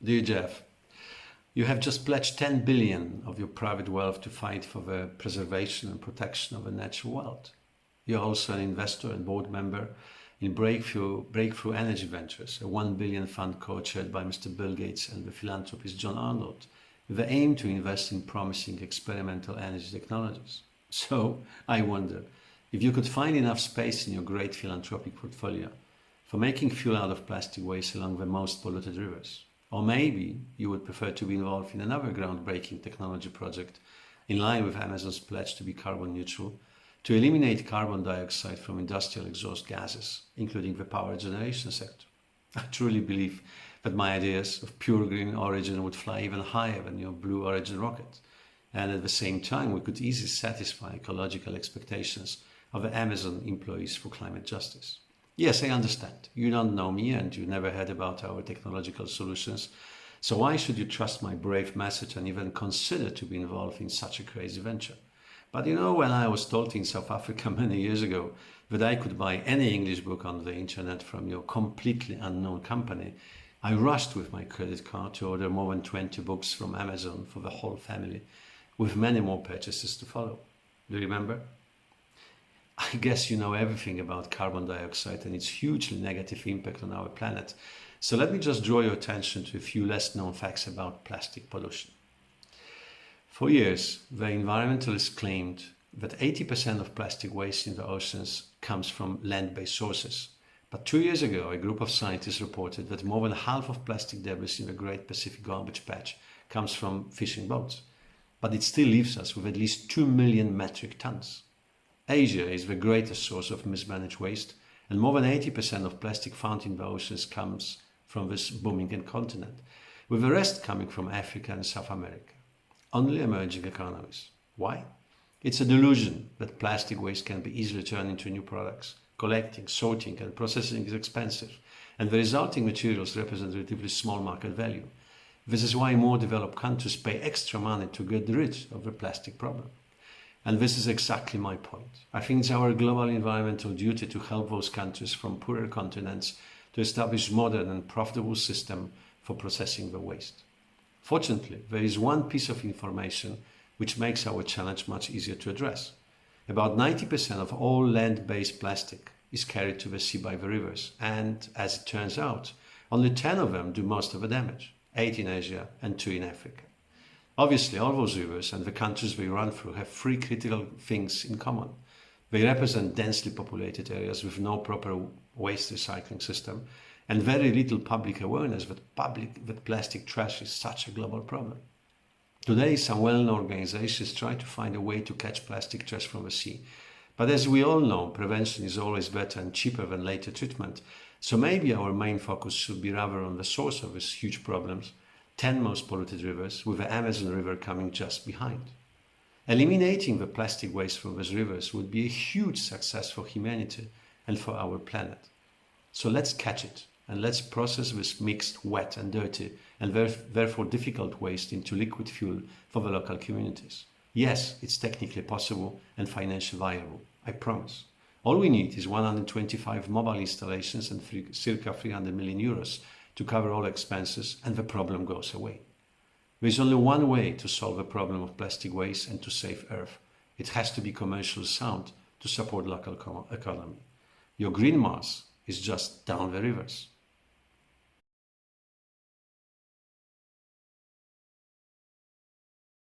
Dear Jeff, you have just pledged 10 billion of your private wealth to fight for the preservation and protection of the natural world. You're also an investor and board member in Breakthrough Energy Ventures, a 1 billion fund co-chaired by Mr. Bill Gates and the philanthropist John Arnold, with the aim to invest in promising experimental energy technologies. So I wonder if you could find enough space in your great philanthropic portfolio for making fuel out of plastic waste along the most polluted rivers. Or maybe you would prefer to be involved in another groundbreaking technology project in line with Amazon's pledge to be carbon neutral, to eliminate carbon dioxide from industrial exhaust gases, including the power generation sector. I truly believe that my ideas of pure green origin would fly even higher than your blue origin rocket. And at the same time, we could easily satisfy ecological expectations of the Amazon employees for climate justice. Yes, I understand. You don't know me and you never heard about our technological solutions. So why should you trust my brave message and even consider to be involved in such a crazy venture? But when I was told in South Africa many years ago that I could buy any English book on the internet from your completely unknown company, I rushed with my credit card to order more than 20 books from Amazon for the whole family, with many more purchases to follow. Do you remember? I guess you know everything about carbon dioxide and its hugely negative impact on our planet. So let me just draw your attention to a few less known facts about plastic pollution. For years, the environmentalists claimed that 80% of plastic waste in the oceans comes from land-based sources. But 2 years ago, a group of scientists reported that more than half of plastic debris in the Great Pacific Garbage Patch comes from fishing boats. But it still leaves us with at least 2 million metric tons. Asia is the greatest source of mismanaged waste, and more than 80% of plastic found in the oceans comes from this booming continent, with the rest coming from Africa and South America. Only emerging economies. Why? It's a delusion that plastic waste can be easily turned into new products. Collecting, sorting and processing is expensive, and the resulting materials represent relatively small market value. This is why more developed countries pay extra money to get rid of the plastic problem. And this is exactly my point. I think it's our global environmental duty to help those countries from poorer continents to establish modern and profitable system for processing the waste. Fortunately, there is one piece of information which makes our challenge much easier to address. About 90% of all land-based plastic is carried to the sea by the rivers, and as it turns out, only 10 of them do most of the damage, 8 in Asia and 2 in Africa. Obviously, all those rivers and the countries they run through have 3 critical things in common. They represent densely populated areas with no proper waste recycling system and very little public awareness that plastic trash is such a global problem. Today, some well-known organizations try to find a way to catch plastic trash from the sea. But as we all know, prevention is always better and cheaper than later treatment. So maybe our main focus should be rather on the source of these huge problems, 10 most polluted rivers, with the Amazon River coming just behind. Eliminating the plastic waste from these rivers would be a huge success for humanity and for our planet. So let's catch it and let's process this mixed, wet and dirty and therefore difficult waste into liquid fuel for the local communities. Yes, it's technically possible and financially viable, I promise. All we need is 125 mobile installations and circa 300 million euros to cover all expenses, and the problem goes away. There is only one way to solve the problem of plastic waste and to save Earth. It has to be commercially sound to support local economy. Your green Mars is just down the rivers.